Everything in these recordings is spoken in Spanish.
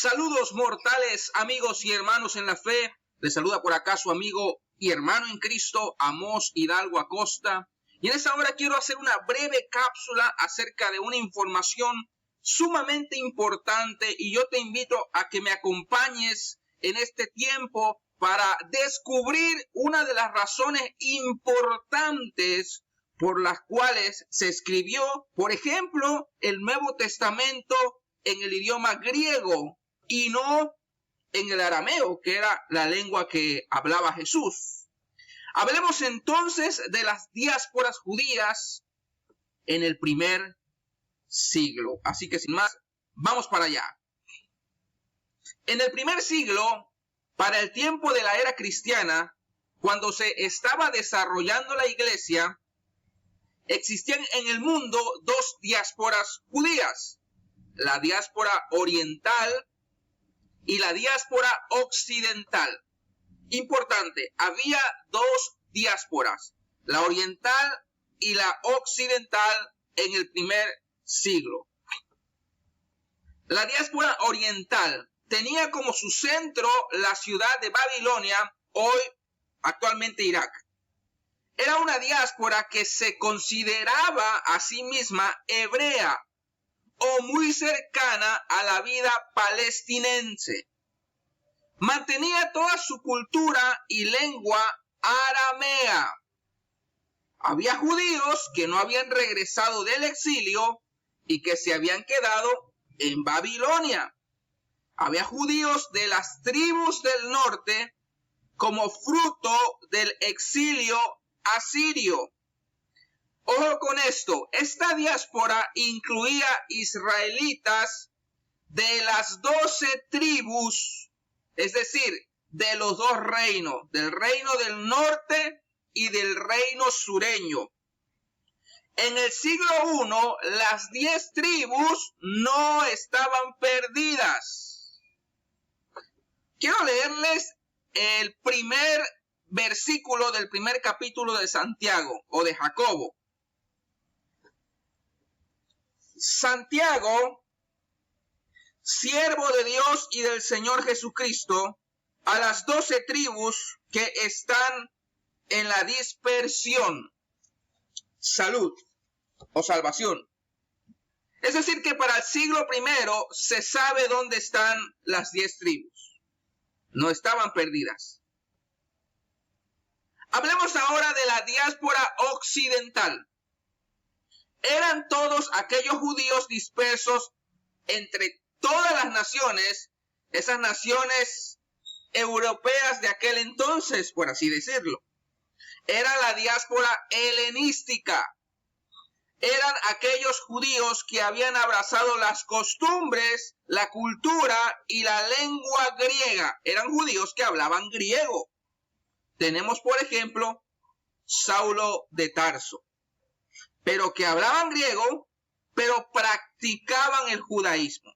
Saludos mortales, amigos y hermanos en la fe. Les saluda por acá su amigo y hermano en Cristo, Amós Hidalgo Acosta. Y en esta hora quiero hacer una breve cápsula acerca de una información sumamente importante. Y yo te invito a que me acompañes en este tiempo para descubrir una de las razones importantes por las cuales se escribió, por ejemplo, el Nuevo Testamento en el idioma griego y no en el arameo, que era la lengua que hablaba Jesús. Hablemos entonces de las diásporas judías en el primer siglo. Así que sin más, vamos para allá. En el primer siglo, para el tiempo de la era cristiana, cuando se estaba desarrollando la iglesia, existían en el mundo dos diásporas judías, la diáspora oriental y la diáspora occidental. Importante, había dos diásporas, la oriental y la occidental en el primer siglo. La diáspora oriental tenía como su centro la ciudad de Babilonia, hoy actualmente Irak. Era una diáspora que se consideraba a sí misma hebrea o muy cercana a la vida palestinense. Mantenía toda su cultura y lengua aramea. Había judíos que no habían regresado del exilio y que se habían quedado en Babilonia. Había judíos de las tribus del norte como fruto del exilio asirio. Ojo con esto, esta diáspora incluía israelitas de las 12 tribus, es decir, de los dos reinos, del reino del norte y del reino sureño. En el siglo I, las 10 tribus no estaban perdidas. Quiero leerles el primer versículo del primer capítulo de Santiago o de Jacobo. Santiago, siervo de Dios y del Señor Jesucristo, a las 12 tribus que están en la dispersión. Salud o salvación. Es decir, que para el siglo I se sabe dónde están las 10 tribus. No estaban perdidas. Hablemos ahora de la diáspora occidental. Eran todos aquellos judíos dispersos entre todas las naciones, esas naciones europeas de aquel entonces, por así decirlo. Era la diáspora helenística. Eran aquellos judíos que habían abrazado las costumbres, la cultura y la lengua griega. Eran judíos que hablaban griego. Tenemos, por ejemplo, Saulo de Tarso. Pero que hablaban griego, pero practicaban el judaísmo.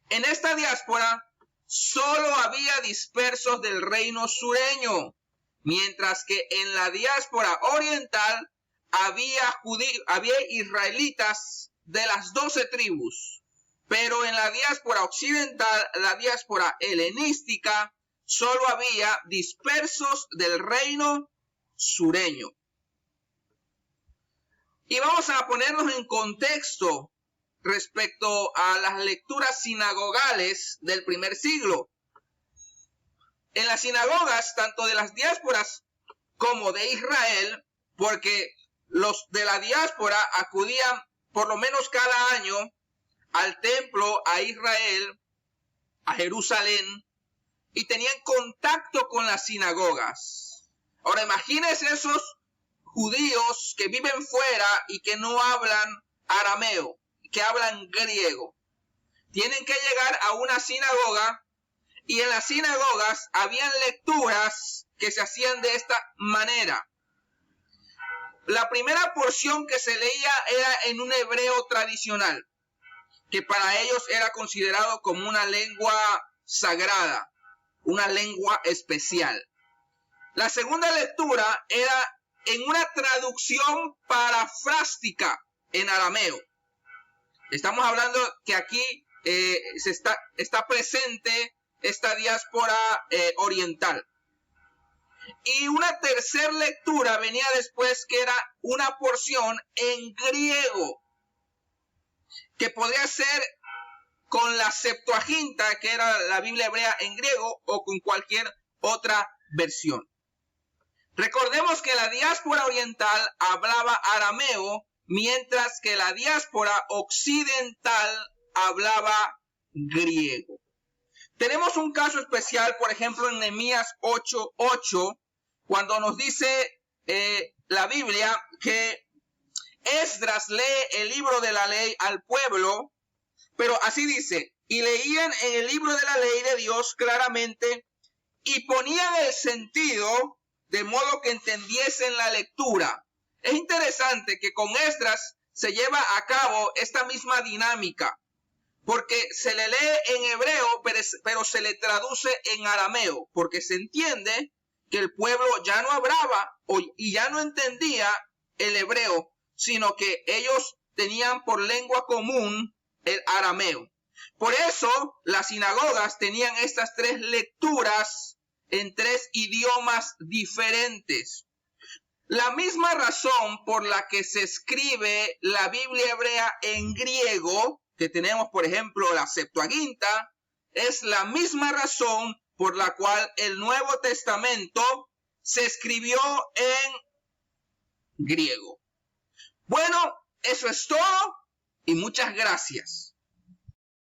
En esta diáspora solo había dispersos del reino sureño, mientras que en la diáspora oriental había israelitas de las 12 tribus. Pero en la diáspora occidental, la diáspora helenística, solo había dispersos del reino sureño. Y vamos a ponernos en contexto respecto a las lecturas sinagogales del primer siglo. En las sinagogas, tanto de las diásporas como de Israel, porque los de la diáspora acudían por lo menos cada año al templo, a Israel, a Jerusalén, y tenían contacto con las sinagogas. Ahora imagínense esos judíos que viven fuera y que no hablan arameo, que hablan griego. Tienen que llegar a una sinagoga y en las sinagogas habían lecturas que se hacían de esta manera. La primera porción que se leía era en un hebreo tradicional, que para ellos era considerado como una lengua sagrada, una lengua especial. La segunda lectura era en una traducción parafrástica en arameo. Estamos hablando que aquí está presente esta diáspora oriental. Y una tercera lectura venía después, que era una porción en griego, que podría ser con la Septuaginta, que era la Biblia hebrea en griego, o con cualquier otra versión. Recordemos que la diáspora oriental hablaba arameo, mientras que la diáspora occidental hablaba griego. Tenemos un caso especial, por ejemplo, en Nehemías 8:8, cuando nos dice la Biblia que Esdras lee el libro de la ley al pueblo, pero así dice, y leían en el libro de la ley de Dios claramente y ponían el sentido de modo que entendiesen la lectura. Es interesante que con Esdras se lleva a cabo esta misma dinámica, porque se le lee en hebreo, pero se le traduce en arameo, porque se entiende que el pueblo ya no hablaba y ya no entendía el hebreo, sino que ellos tenían por lengua común el arameo. Por eso las sinagogas tenían estas tres lecturas en tres idiomas diferentes. La misma razón por la que se escribe la Biblia hebrea en griego, que tenemos por ejemplo la Septuaginta, es la misma razón por la cual el Nuevo Testamento se escribió en griego. Bueno, eso es todo y muchas gracias.